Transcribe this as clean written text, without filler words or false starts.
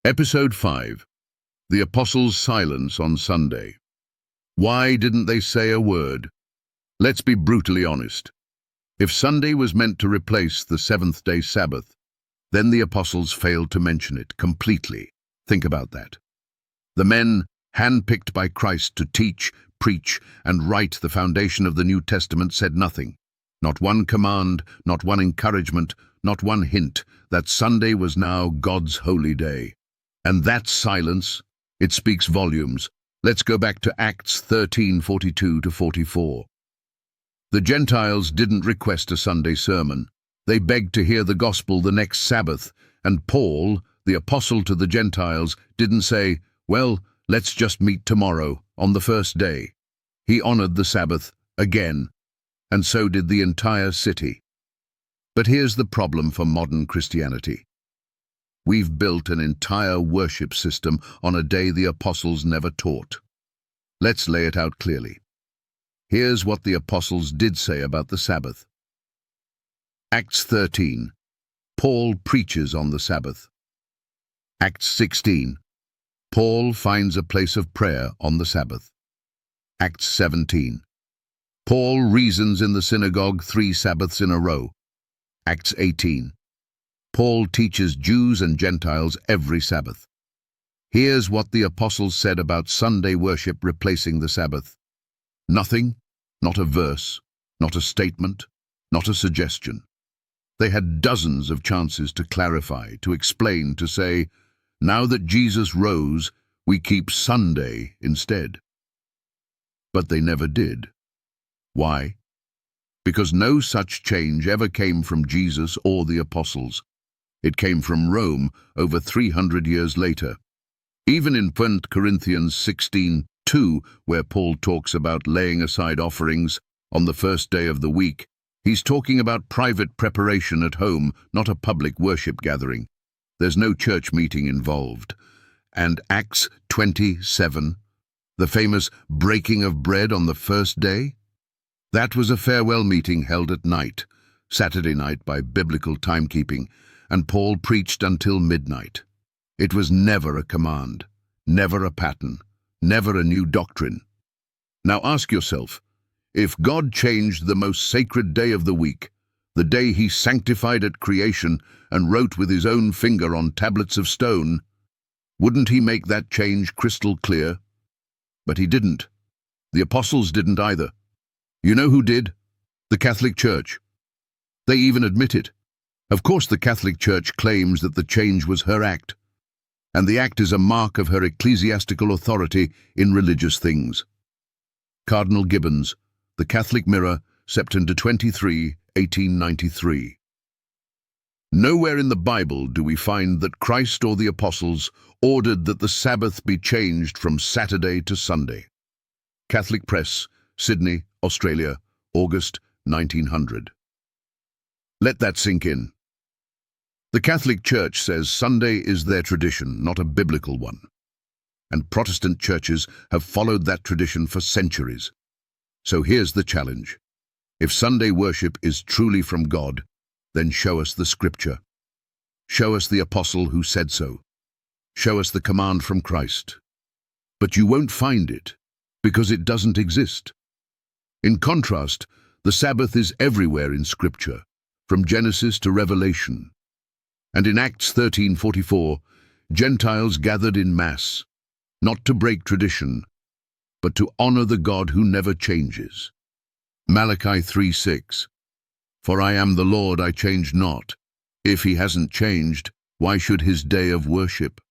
Episode 5. The Apostles' Silence on Sunday. Why didn't they say a word? Let's be brutally honest. If Sunday was meant to replace the seventh-day Sabbath, then the Apostles failed to mention it completely. Think about that. The men, handpicked by Christ to teach, preach, and write the foundation of the New Testament, said nothing. Not one command, not one encouragement, not one hint that Sunday was now God's holy day. And that silence, it speaks volumes. Let's go back to Acts 13:42-44. The Gentiles didn't request a Sunday sermon. They begged to hear the gospel the next Sabbath, and Paul, the apostle to the Gentiles, didn't say, well, let's just meet tomorrow, on the first day. He honored the Sabbath again, and so did the entire city. But here's the problem for modern Christianity. We've built an entire worship system on a day the apostles never taught. Let's lay it out clearly. Here's what the apostles did say about the Sabbath. Acts 13. Paul preaches on the Sabbath. Acts 16. Paul finds a place of prayer on the Sabbath. Acts 17. Paul reasons in the synagogue 3 Sabbaths in a row. Acts 18. Paul teaches Jews and Gentiles every Sabbath. Here's what the apostles said about Sunday worship replacing the Sabbath. Nothing, not a verse, not a statement, not a suggestion. They had dozens of chances to clarify, to explain, to say, now that Jesus rose, we keep Sunday instead. But they never did. Why? Because no such change ever came from Jesus or the apostles. It came from Rome over 300 years later. Even in 1 Corinthians 16:2, where Paul talks about laying aside offerings on the first day of the week, he's talking about private preparation at home, not a public worship gathering. There's no church meeting involved. And Acts 27, the famous breaking of bread on the first day? That was a farewell meeting held at night, Saturday night by biblical timekeeping, and Paul preached until midnight. It was never a command, never a pattern, never a new doctrine. Now ask yourself, if God changed the most sacred day of the week, the day he sanctified at creation and wrote with his own finger on tablets of stone, wouldn't he make that change crystal clear? But he didn't. The apostles didn't either. You know who did? The Catholic Church. They even admit it. Of course, the Catholic Church claims that the change was her act, and the act is a mark of her ecclesiastical authority in religious things. Cardinal Gibbons, The Catholic Mirror, September 23, 1893. Nowhere in the Bible do we find that Christ or the apostles ordered that the Sabbath be changed from Saturday to Sunday. Catholic Press, Sydney, Australia, August 1900. Let that sink in. The Catholic Church says Sunday is their tradition, not a biblical one. And Protestant churches have followed that tradition for centuries. So here's the challenge. If Sunday worship is truly from God, then show us the Scripture. Show us the apostle who said so. Show us the command from Christ. But you won't find it, because it doesn't exist. In contrast, the Sabbath is everywhere in Scripture, from Genesis to Revelation. And in Acts 13:44, Gentiles gathered in mass, not to break tradition, but to honor the God who never changes. Malachi 3:6, for I am the Lord, I change not. If he hasn't changed, why should his day of worship?